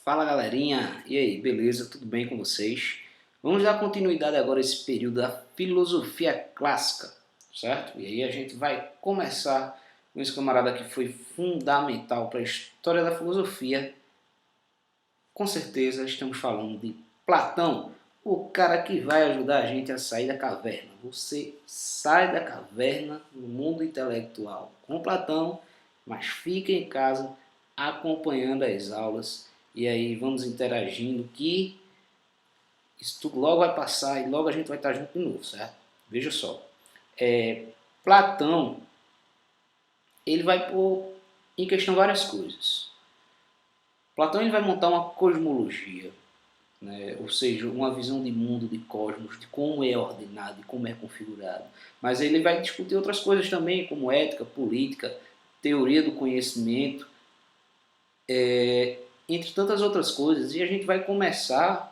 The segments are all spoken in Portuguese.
Fala galerinha, e aí, beleza? Tudo bem com vocês? Vamos dar continuidade agora a esse período da filosofia clássica, certo? E aí a gente vai começar com esse camarada que foi fundamental para a história da filosofia. Com certeza estamos falando de Platão, o cara que vai ajudar a gente a sair da caverna. Você sai da caverna no mundo intelectual com Platão, mas fica em casa acompanhando as aulas e aí vamos interagindo que isso tudo logo vai passar e logo a gente vai estar junto de novo, certo? Veja só, Platão ele vai pôr em questão várias coisas. Platão ele vai montar uma cosmologia, né? Ou seja, uma visão de mundo, de cosmos, de como é ordenado, de como é configurado. Mas ele vai discutir outras coisas também, como ética, política, teoria do conhecimento, entre tantas outras coisas. E a gente vai começar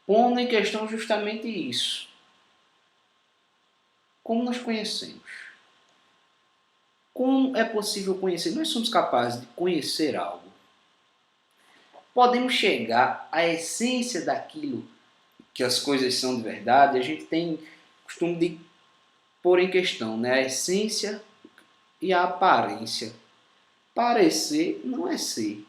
pondo em questão justamente isso. Como nós conhecemos? Como é possível conhecer? Nós somos capazes de conhecer algo. Podemos chegar à essência daquilo que as coisas são de verdade. A gente tem costume de pôr em questão, né? A essência e a aparência. Parecer não é ser.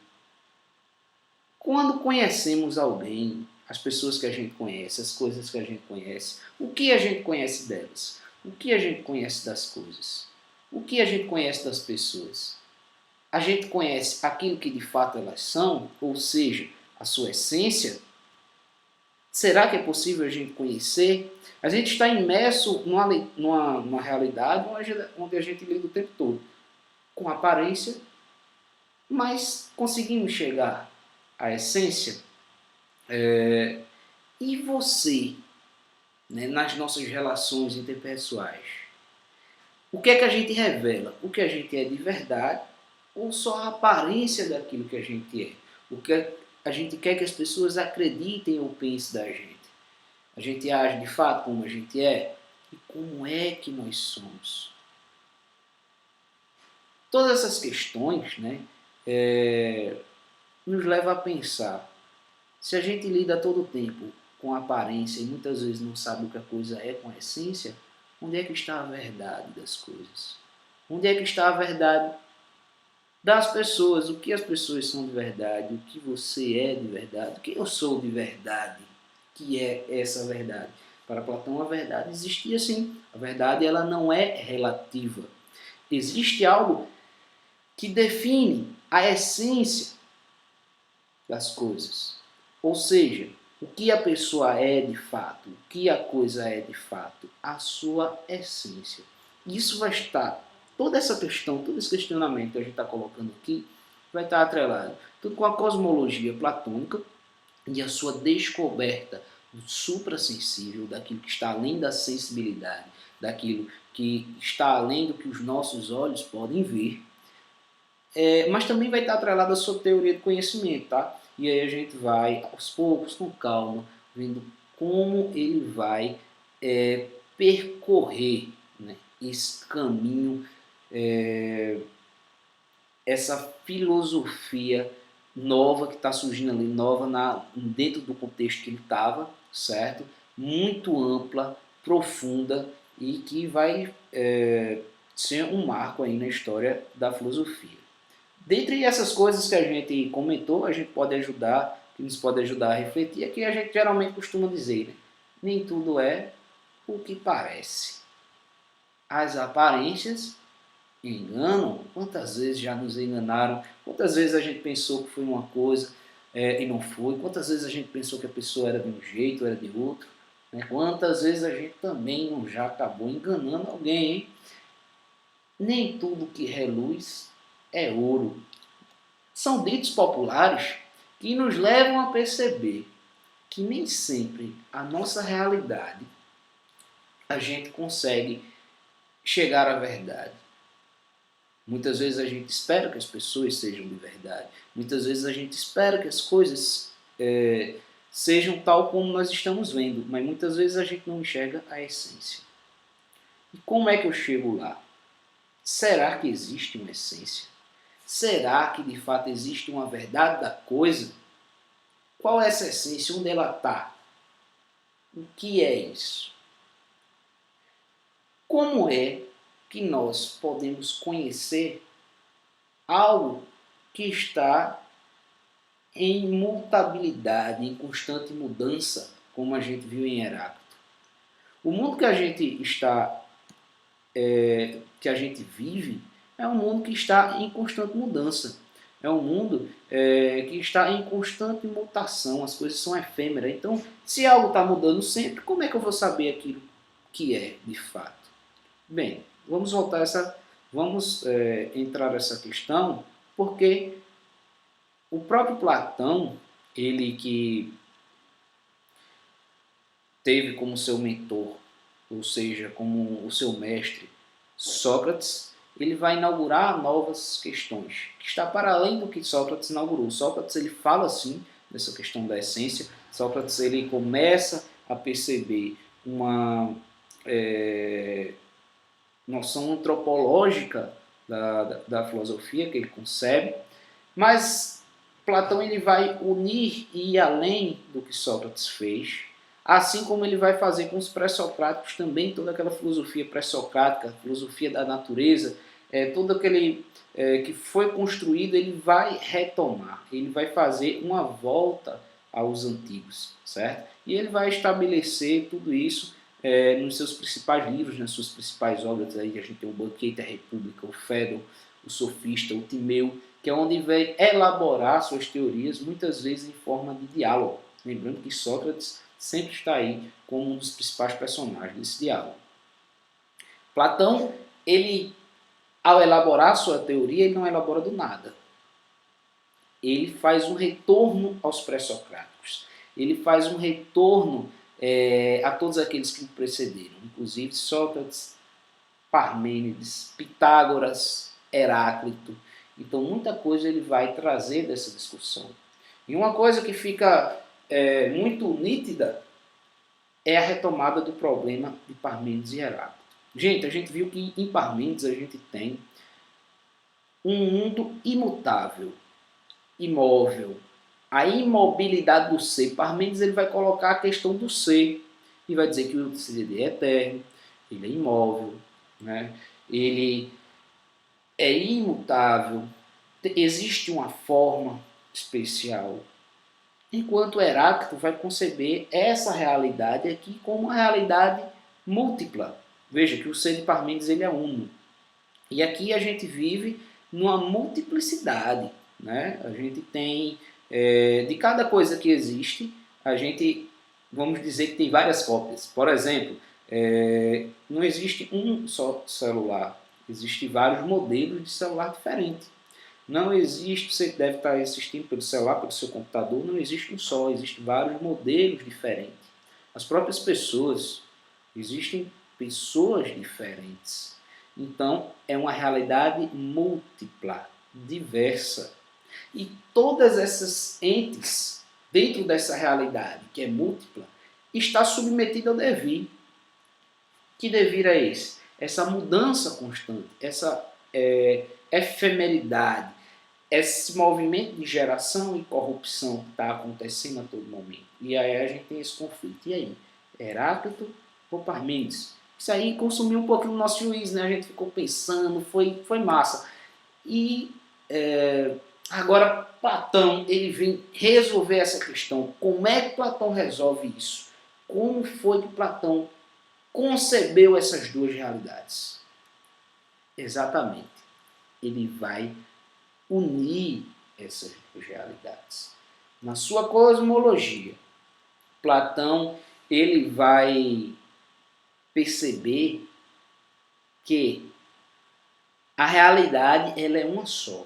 Quando conhecemos alguém, as pessoas que a gente conhece, as coisas que a gente conhece, o que a gente conhece delas? O que a gente conhece das coisas? O que a gente conhece das pessoas? A gente conhece aquilo que de fato elas são, ou seja, a sua essência? Será que é possível a gente conhecer? A gente está imerso numa realidade onde a gente lida o tempo todo com aparência, mas conseguimos chegar à essência? E você, né, nas nossas relações interpessoais? O que é que a gente revela? O que a gente é de verdade ou só a aparência daquilo que a gente é? O que a gente quer que as pessoas acreditem ou pensem da gente? A gente age de fato como a gente é? E como é que nós somos? Todas essas questões, né, nos levam a pensar. Se a gente lida todo o tempo com a aparência e muitas vezes não sabe o que a coisa é com a essência, onde é que está a verdade das coisas? Onde é que está a verdade das pessoas? O que as pessoas são de verdade? O que você é de verdade? O que eu sou de verdade? Que é essa verdade? Para Platão, a verdade existia sim. A verdade ela não é relativa. Existe algo que define a essência das coisas. Ou seja, o que a pessoa é de fato, o que a coisa é de fato, a sua essência. Isso vai estar, toda essa questão, todo esse questionamento que a gente está colocando aqui, vai estar atrelado tudo com a cosmologia platônica e a sua descoberta do suprassensível, daquilo que está além da sensibilidade, daquilo que está além do que os nossos olhos podem ver, mas também vai estar atrelado à sua teoria do conhecimento, tá? E aí a gente vai, aos poucos, com calma, vendo como ele vai percorrer, né, esse caminho, essa filosofia nova que está surgindo ali, nova dentro do contexto que ele estava, certo? Muito ampla, profunda e que vai ser um marco aí na história da filosofia. Dentre essas coisas que a gente comentou, a gente pode ajudar, que nos pode ajudar a refletir, é que a gente geralmente costuma dizer, né? Nem tudo é o que parece. As aparências enganam. Quantas vezes já nos enganaram? Quantas vezes a gente pensou que foi uma coisa e não foi? Quantas vezes a gente pensou que a pessoa era de um jeito, era de outro? Né? Quantas vezes a gente também não já acabou enganando alguém, hein? Nem tudo que reluz é ouro. São ditos populares que nos levam a perceber que nem sempre a nossa realidade a gente consegue chegar à verdade. Muitas vezes a gente espera que as pessoas sejam de verdade. Muitas vezes a gente espera que as coisas sejam tal como nós estamos vendo, mas muitas vezes a gente não enxerga a essência. E como é que eu chego lá? Será que existe uma essência? Será que de fato existe uma verdade da coisa? Qual é essa essência? Onde ela está? O que é isso? Como é que nós podemos conhecer algo que está em mutabilidade, em constante mudança, como a gente viu em Heráclito? O mundo que a gente que a gente vive é um mundo que está em constante mudança. É um mundo que está em constante mutação, as coisas são efêmeras. Então, se algo está mudando sempre, como é que eu vou saber aquilo que é de fato? Bem, vamos entrar nessa questão, porque o próprio Platão, ele que teve como seu mentor, ou seja, como o seu mestre, Sócrates, ele vai inaugurar novas questões, que está para além do que Sócrates inaugurou. Sócrates ele fala assim dessa questão da essência. Sócrates ele começa a perceber uma noção antropológica da filosofia que ele concebe, mas Platão ele vai unir e ir além do que Sócrates fez, assim como ele vai fazer com os pré-socráticos também, toda aquela filosofia pré-socrática, filosofia da natureza, todo aquele que foi construído, ele vai retomar, ele vai fazer uma volta aos antigos, certo? E ele vai estabelecer tudo isso nos seus principais livros, nas suas principais obras. Aí a gente tem o Banquete, a República, o Fedon, o Sofista, o Timeu, que é onde vai elaborar suas teorias, muitas vezes em forma de diálogo. Lembrando que Sócrates sempre está aí como um dos principais personagens desse diálogo. Platão, ele, ao elaborar sua teoria, ele não elabora do nada. Ele faz um retorno aos pré-socráticos. Ele faz um retorno a todos aqueles que o precederam, inclusive Sócrates, Parmênides, Pitágoras, Heráclito. Então, muita coisa ele vai trazer dessa discussão. E uma coisa que fica muito nítida é a retomada do problema de Parmênides e Heráclito. Gente, a gente viu que em Parmênides a gente tem um mundo imutável, imóvel, a imobilidade do ser. Parmênides ele vai colocar a questão do ser e vai dizer que o ser é eterno, ele é imóvel, né? Ele é imutável, existe uma forma especial. Enquanto Heráclito vai conceber essa realidade aqui como uma realidade múltipla. Veja que o ser de Parmênides ele é uno. E aqui a gente vive numa multiplicidade, né? A gente tem, de cada coisa que existe, a gente, vamos dizer que tem várias cópias. Por exemplo, não existe um só celular, existem vários modelos de celular diferentes. Não existe, você deve estar assistindo pelo celular, pelo seu computador, não existe um só, existem vários modelos diferentes. As próprias pessoas, existem pessoas diferentes. Então, é uma realidade múltipla, diversa. E todas essas entes, dentro dessa realidade, que é múltipla, está submetida ao devir. Que devir é esse? Essa mudança constante, essa efemeridade, esse movimento de geração e corrupção que está acontecendo a todo momento. E aí a gente tem esse conflito. E aí? Heráclito ou Parmênides? Isso aí consumiu um pouquinho o nosso juízo, né? A gente ficou pensando, foi massa. E agora Platão, ele vem resolver essa questão. Como é que Platão resolve isso? Como foi que Platão concebeu essas duas realidades? Exatamente. Ele vai unir essas duas realidades. Na sua cosmologia, Platão ele vai perceber que a realidade ela é uma só,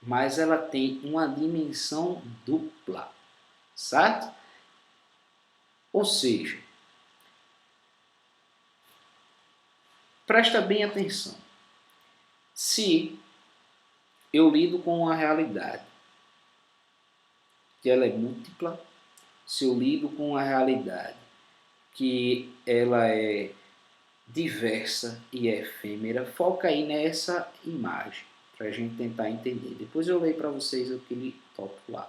mas ela tem uma dimensão dupla, certo? Ou seja, presta bem atenção. Se eu lido com a realidade, que ela é múltipla, se eu lido com a realidade, que ela é diversa e efêmera, foca aí nessa imagem, para a gente tentar entender. Depois eu leio para vocês aquele tópico lá.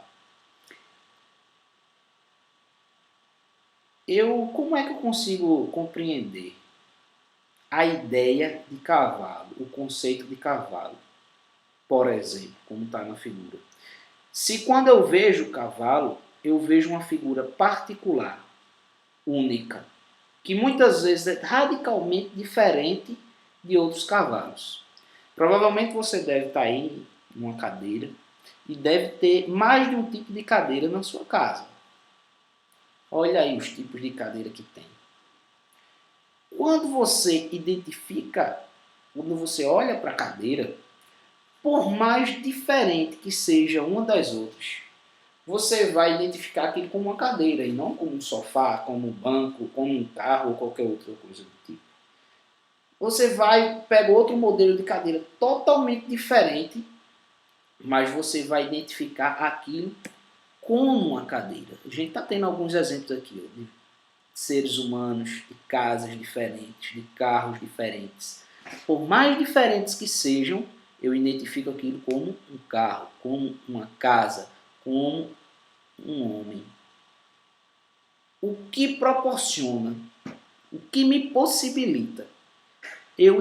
Como é que eu consigo compreender a ideia de cavalo, o conceito de cavalo, por exemplo, como está na figura? Se quando eu vejo o cavalo, eu vejo uma figura particular, única, que muitas vezes é radicalmente diferente de outros cavalos. Provavelmente você deve estar aí numa cadeira e deve ter mais de um tipo de cadeira na sua casa. Olha aí os tipos de cadeira que tem. Quando você identifica, quando você olha para a cadeira, por mais diferente que seja uma das outras, você vai identificar aquilo como uma cadeira e não como um sofá, como um banco, como um carro ou qualquer outra coisa do tipo. Você vai pegar outro modelo de cadeira totalmente diferente, mas você vai identificar aquilo como uma cadeira. A gente está tendo alguns exemplos aqui, ó, de seres humanos, de casas diferentes, de carros diferentes. Por mais diferentes que sejam, eu identifico aquilo como um carro, como uma casa, como um homem. O que proporciona, o que me possibilita eu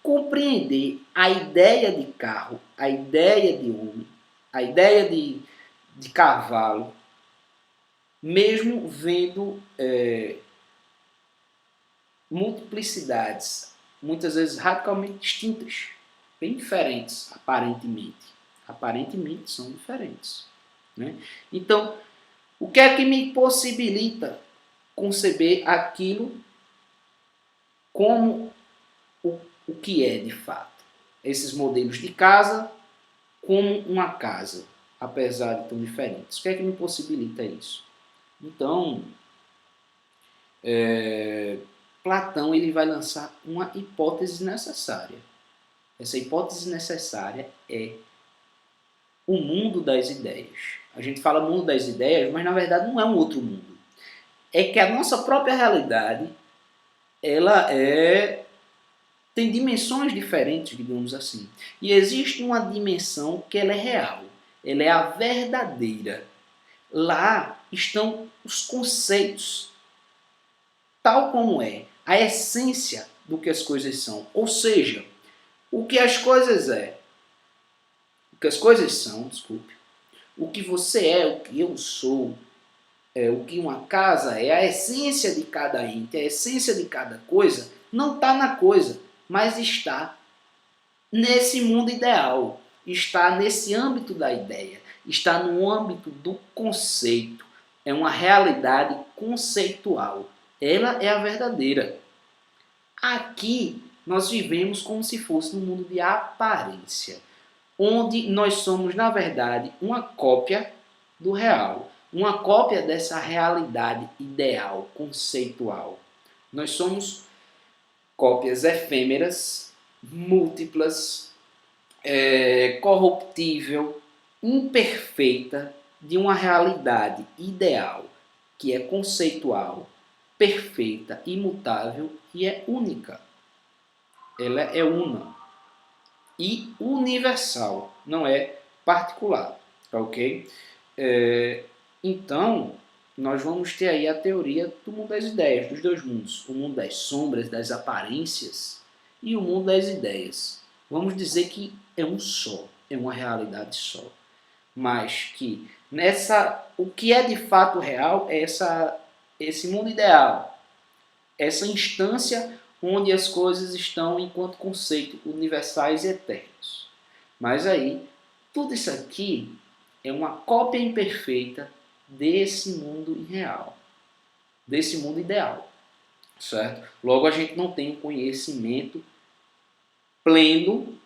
compreender a ideia de carro, a ideia de homem, a ideia de cavalo, mesmo vendo multiplicidades, muitas vezes radicalmente distintas, bem diferentes, aparentemente. Aparentemente são diferentes. Né? Então, o que é que me possibilita conceber aquilo como o que é de fato? Esses modelos de casa como uma casa, apesar de tão diferentes. O que é que me possibilita isso? Então, Platão ele vai lançar uma hipótese necessária. Essa hipótese necessária é o mundo das ideias. A gente fala mundo das ideias, mas na verdade não é um outro mundo. É que a nossa própria realidade ela tem dimensões diferentes, digamos assim. E existe uma dimensão que ela é real, ela é a verdadeira. Lá estão os conceitos, tal como é, a essência do que as coisas são. Ou seja, o que as coisas o que as coisas são, desculpe, o que você é, o que eu sou, o que uma casa é, a essência de cada ente, a essência de cada coisa, não está na coisa, mas está nesse mundo ideal, está nesse âmbito da ideia, está no âmbito do conceito. É uma realidade conceitual. Ela é a verdadeira. Aqui nós vivemos como se fosse um mundo de aparência, onde nós somos, na verdade, uma cópia do real, uma cópia dessa realidade ideal, conceitual. Nós somos cópias efêmeras, múltiplas, corruptível, imperfeita de uma realidade ideal, que é conceitual, perfeita, imutável e é única. Ela é una e universal, não é particular, ok? Então, nós vamos ter aí a teoria do mundo das ideias, dos dois mundos, o mundo das sombras, das aparências e o mundo das ideias. Vamos dizer que é um só, é uma realidade só, mas que o que é de fato real é esse mundo ideal, essa instância onde as coisas estão enquanto conceito universais e eternos. Mas aí, tudo isso aqui é uma cópia imperfeita desse mundo irreal, desse mundo ideal, certo? Logo, a gente não tem um conhecimento pleno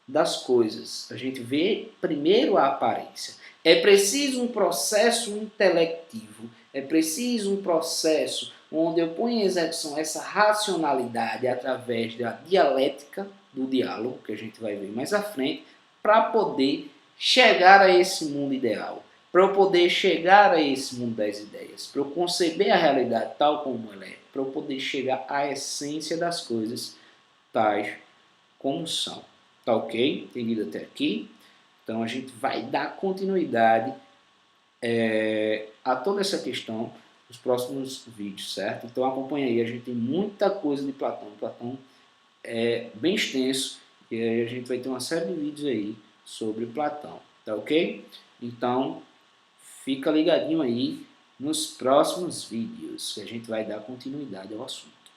das coisas. A gente vê primeiro a aparência. É preciso um processo intelectivo, é preciso um processo onde eu ponho em execução essa racionalidade através da dialética, do diálogo, que a gente vai ver mais à frente, para poder chegar a esse mundo ideal, para eu poder chegar a esse mundo das ideias, para eu conceber a realidade tal como ela é, para eu poder chegar à essência das coisas tais como são. Tá ok? Entendido até aqui? Então a gente vai dar continuidade a toda essa questão nos próximos vídeos, certo? Então acompanha aí, a gente tem muita coisa de Platão. Platão é bem extenso e aí a gente vai ter uma série de vídeos aí sobre Platão, tá ok? Então fica ligadinho aí nos próximos vídeos que a gente vai dar continuidade ao assunto.